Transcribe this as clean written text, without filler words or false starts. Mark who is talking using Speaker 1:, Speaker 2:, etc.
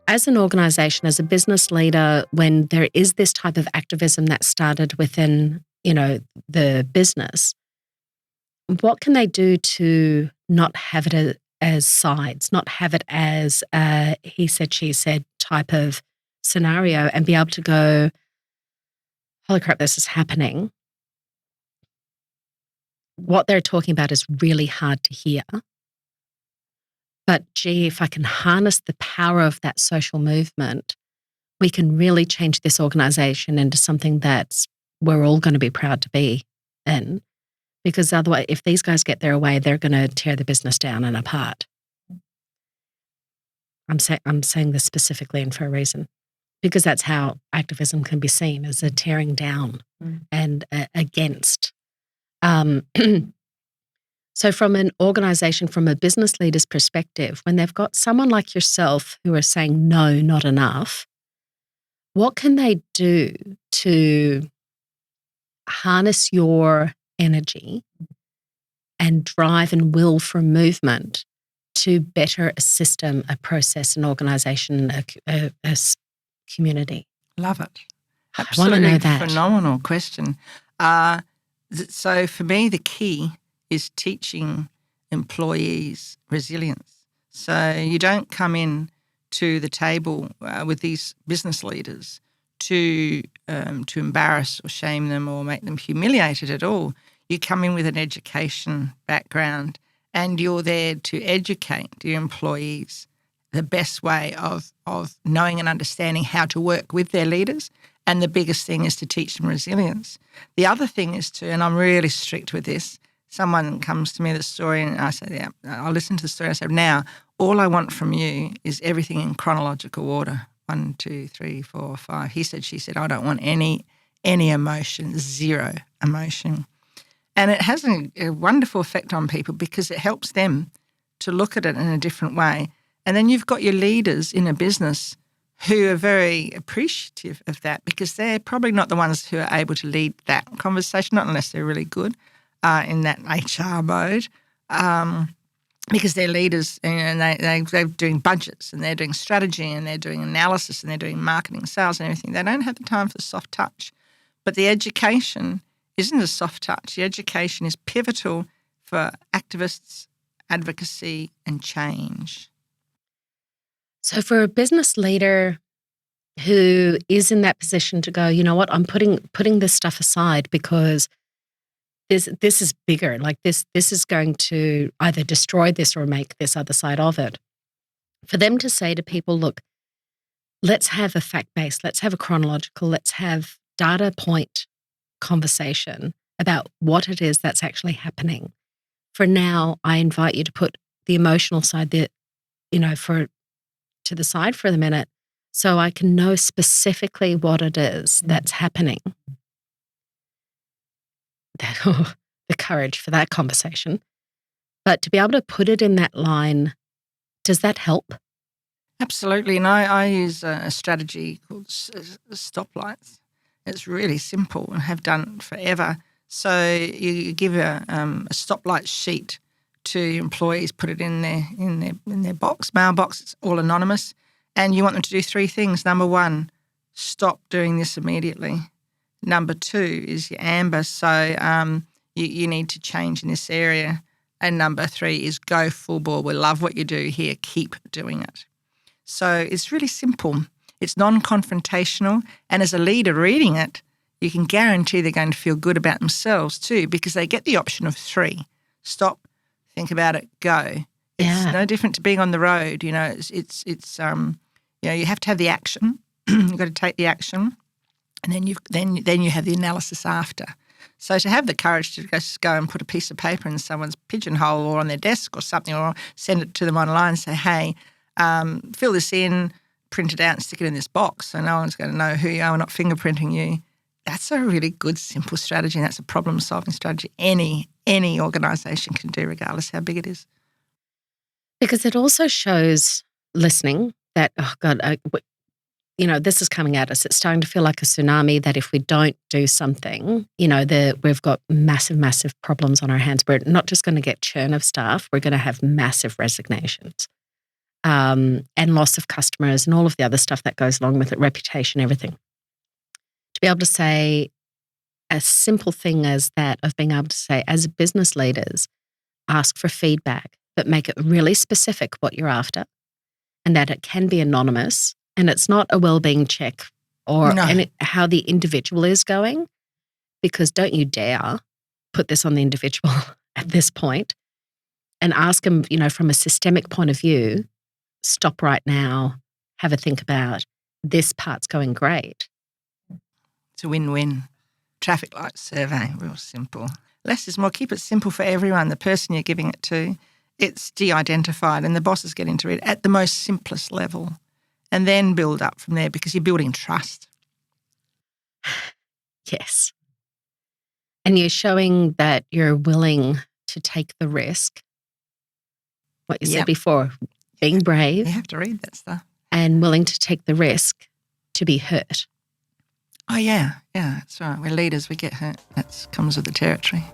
Speaker 1: as an organization, as a business leader, when there is this type of activism that started within, the business, what can they do to not have it as sides, not have it as a he said, she said type of scenario, and be able to go, holy crap, this is happening. What they're talking about is really hard to hear. But gee, if I can harness the power of that social movement, we can really change this organization into something that we're all going to be proud to be in. Because otherwise, if these guys get their way, they're going to tear the business down and apart. I'm saying this specifically and for a reason, because that's how activism can be seen, as a tearing down and against. So from an organization, from a business leader's perspective, when they've got someone like yourself who are saying, no, not enough, what can they do to harness your energy and drive and will for movement to better a system, a process, an organization, a community?
Speaker 2: Love it.
Speaker 1: Absolutely. I want to know that.
Speaker 2: Phenomenal question. So for me, the key is teaching employees resilience. So you don't come in to the table with these business leaders to embarrass or shame them or make them humiliated at all. You come in with an education background and you're there to educate your employees the best way of knowing and understanding how to work with their leaders. And the biggest thing is to teach them resilience. The other thing is and I'm really strict with this, someone comes to me with a story and I say, yeah, I'll listen to the story. I say, now, all I want from you is everything in chronological order. 1, 2, 3, 4, 5. He said, she said, I don't want any emotion, zero emotion. And it has a wonderful effect on people because it helps them to look at it in a different way. And then you've got your leaders in a business who are very appreciative of that because they're probably not the ones who are able to lead that conversation, not unless they're really good in that HR mode, because they're leaders and they're doing budgets and they're doing strategy and they're doing analysis and they're doing marketing, sales and everything. They don't have the time for the soft touch. But the education isn't a soft touch. The education is pivotal for activists, advocacy and change.
Speaker 1: So for a business leader who is in that position to go, you know what, I'm putting this stuff aside because this is bigger. Like this is going to either destroy this or make this other side of it. For them to say to people, look, let's have a fact-based, let's have a chronological, let's have data point conversation about what it is that's actually happening. For now, I invite you to put the emotional side to the side for the minute so I can know specifically what it is that's happening. The courage for that conversation. But to be able to put it in that line, does that help?
Speaker 2: Absolutely. And I use a strategy called stoplights. It's really simple and have done forever. So you give a stoplight sheet to employees, put it in their box, mailbox. It's all anonymous, and you want them to do 3 things. Number 1, stop doing this immediately. Number 2 is your amber, so you need to change in this area. And number 3 is go full bore. We love what you do here. Keep doing it. So it's really simple. It's non-confrontational, and as a leader reading it, you can guarantee they're going to feel good about themselves too because they get the option of 3. Stop, think about it, go. It's no different to being on the road. You know, it's you have to have the action. You've got to take the action, and then you have the analysis after. So to have the courage to just go and put a piece of paper in someone's pigeonhole or on their desk or something, or send it to them online and say, hey, fill this in, print it out and stick it in this box so no one's going to know who you are. We're not fingerprinting you. That's a really good, simple strategy, and that's a problem-solving strategy any organisation can do regardless how big it is.
Speaker 1: Because it also shows listening that, oh God, this is coming at us. It's starting to feel like a tsunami that if we don't do something, we've got massive, massive problems on our hands. We're not just going to get churn of staff, we're going to have massive resignations. and loss of customers and all of the other stuff that goes along with it, reputation, everything. To be able to say a simple thing as that of being able to say, as business leaders, ask for feedback, but make it really specific what you're after, and that it can be anonymous, and it's not a well-being check or
Speaker 2: No.
Speaker 1: how the individual is going, because don't you dare put this on the individual at this point, and ask them, from a systemic point of view, stop right now, have a think about this part's going great.
Speaker 2: It's a win-win. Traffic light survey, real simple. Less is more. Keep it simple for everyone. The person you're giving it to, it's de-identified, and the bosses get into it at the most simplest level, and then build up from there because you're building trust.
Speaker 1: Yes. And you're showing that you're willing to take the risk. What you said before, being brave.
Speaker 2: You have to read that stuff.
Speaker 1: And willing to take the risk to be hurt.
Speaker 2: Oh, yeah, that's right. We're leaders, we get hurt. That comes with the territory.